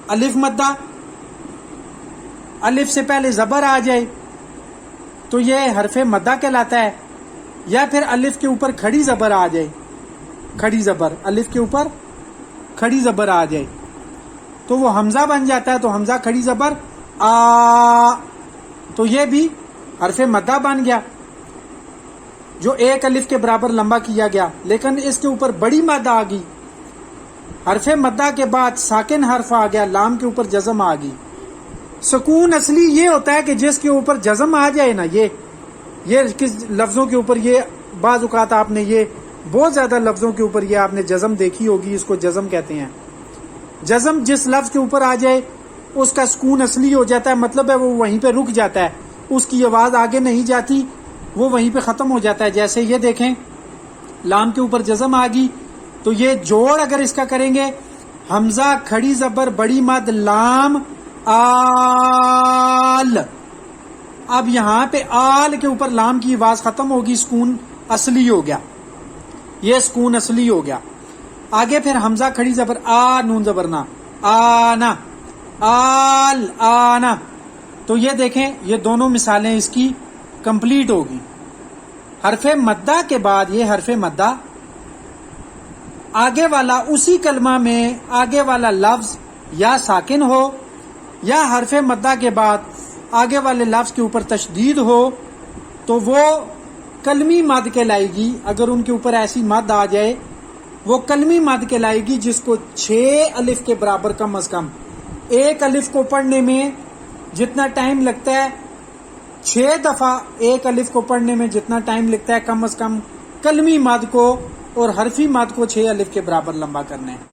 الف مدہ، الف سے پہلے زبر آ جائے تو یہ حرف مدہ کہلاتا ہے، یا پھر الف کے اوپر کھڑی زبر آ جائے، کھڑی زبر، الف کے اوپر کھڑی زبر آ جائے تو وہ حمزہ بن جاتا ہے، تو حمزہ کھڑی زبر آ، تو یہ بھی حرف مدہ بن گیا جو ایک الف کے برابر لمبا کیا گیا، لیکن اس کے اوپر بڑی مد آ گئی، حرف مدہ کے بعد ساکن حرف آ گیا، لام کے اوپر جزم آ گئی۔ سکون اصلی یہ ہوتا ہے کہ جس کے اوپر جزم آ جائے نا، یہ کس لفظوں کے اوپر، یہ بعض اوقات آپ نے یہ بہت زیادہ لفظوں کے اوپر یہ آپ نے جزم دیکھی ہوگی، اس کو جزم کہتے ہیں۔ جزم جس لفظ کے اوپر آ جائے اس کا سکون اصلی ہو جاتا ہے، مطلب ہے وہ وہیں پہ رک جاتا ہے، اس کی آواز آگے نہیں جاتی، وہ وہیں پہ ختم ہو جاتا ہے۔ جیسے یہ دیکھیں لام کے اوپر جزم آ گئی تو یہ جوڑ اگر اس کا کریں گے، حمزہ کھڑی زبر بڑی مد لام آل، اب یہاں پہ آل کے اوپر لام کی آواز ختم ہوگی، سکون اصلی ہو گیا، یہ سکون اصلی ہو گیا۔ آگے پھر حمزہ کھڑی زبر آ، نون زبر نا، آنا، آل آنا، تو یہ دیکھیں یہ دونوں مثالیں اس کی کمپلیٹ ہوگی۔ حرف مدہ کے بعد یہ حرف مدہ آگے والا اسی کلمہ میں آگے والا لفظ یا ساکن ہو یا حرف مدہ کے بعد آگے والے لفظ کے اوپر تشدید ہو تو وہ کلمی مد کہلائے گی۔ اگر ان کے اوپر ایسی مد آ جائے وہ کلمی مد کہلائے گی، جس کو 6 الف کے برابر کم از کم، ایک الف کو پڑھنے میں جتنا ٹائم لگتا ہے 6 دفعہ ایک الف کو پڑھنے میں جتنا ٹائم لگتا ہے کم از کم کلمی مد کو اور حرفی مد کو 6 الف کے برابر لمبا کرنا ہے۔